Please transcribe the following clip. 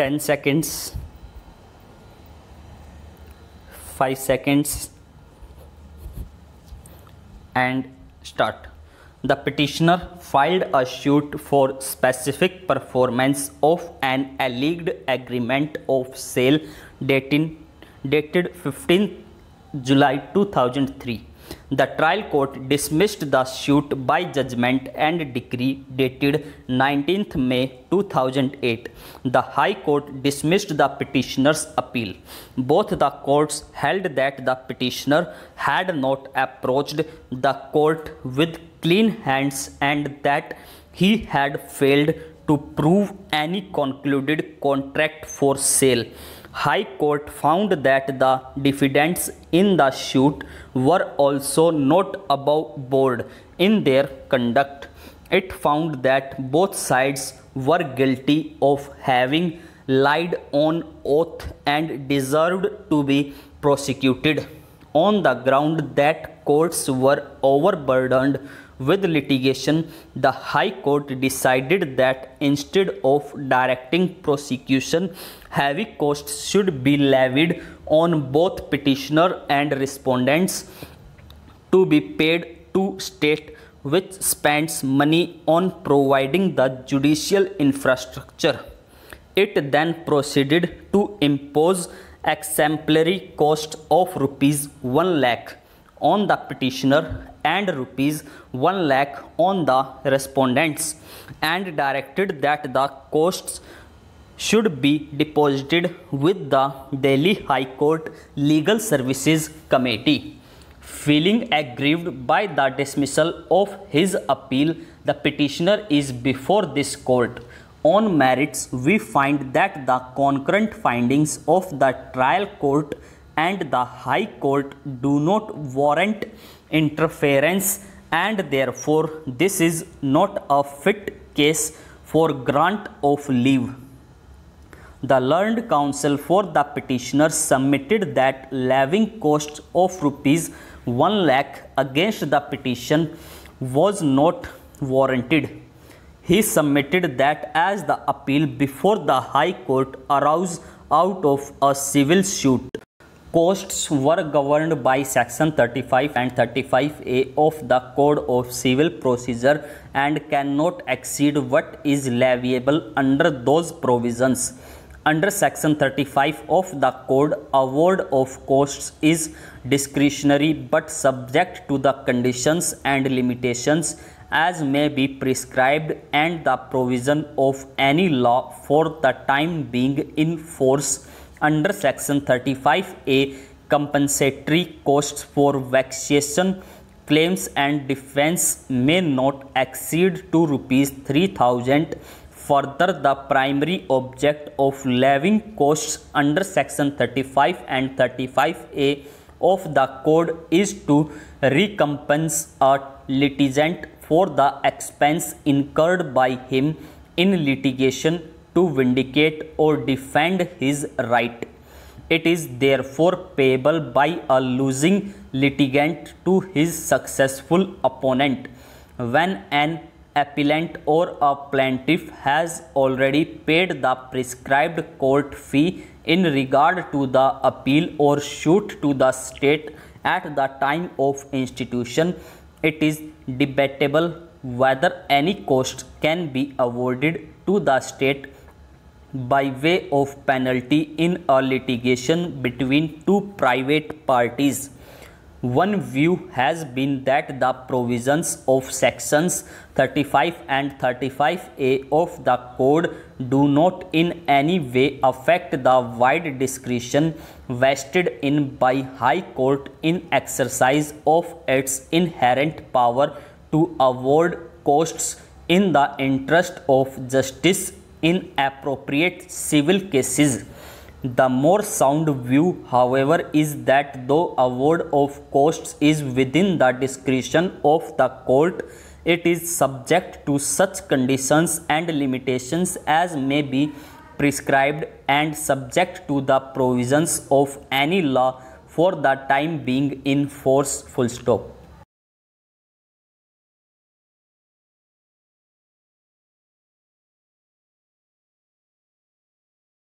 10 seconds, 5 seconds, and start. The petitioner filed a suit for specific performance of an alleged agreement of sale dated 15th July 2003. The trial court dismissed the suit by judgment and decree dated 19th May 2008. The High Court dismissed the petitioner's appeal. Both the courts held that the petitioner had not approached the court with clean hands and that he had failed to prove any concluded contract for sale. High Court found that the defendants in the suit were also not above board in their conduct. It found that both sides were guilty of having lied on oath and deserved to be prosecuted. On the ground that courts were overburdened with litigation, the High Court decided that instead of directing prosecution, heavy costs should be levied on both petitioner and respondents to be paid to state which spends money on providing the judicial infrastructure. It then proceeded to impose exemplary cost of rupees 1 lakh on the petitioner and rupees 1 lakh on the respondents, and directed that the costs should be deposited with the Delhi High Court Legal Services Committee. Feeling aggrieved by the dismissal of his appeal, the petitioner is before this court. On merits, we find that the concurrent findings of the trial court and the High Court do not warrant interference, and therefore this is not a fit case for grant of leave. The learned counsel for the petitioner submitted that levying costs of rupees 1 lakh against the petition was not warranted. He submitted that as the appeal before the High Court arose out of a civil suit, costs were governed by Section 35 and 35A of the Code of Civil Procedure and cannot exceed what is leviable under those provisions. Under Section 35 of the Code, award of costs is discretionary but subject to the conditions and limitations as may be prescribed and the provision of any law for the time being in force. Under Section 35A, compensatory costs for vexation claims and defense may not exceed to rupees 3,000. Further, the primary object of levying costs under Section 35 and 35A of the Code is to recompense a litigant for the expense incurred by him in litigation to vindicate or defend his right. It is therefore payable by a losing litigant to his successful opponent. When an appellant or a plaintiff has already paid the prescribed court fee in regard to the appeal or suit to the state at the time of institution, it is debatable whether any cost can be awarded to the state by way of penalty in a litigation between two private parties. One view has been that the provisions of Sections 35 and 35A of the Code do not in any way affect the wide discretion vested in by High Court in exercise of its inherent power to award costs in the interest of justice in appropriate civil cases. The more sound view, however, is that though award of costs is within the discretion of the court, it is subject to such conditions and limitations as may be prescribed and subject to the provisions of any law for the time being in force. Full stop.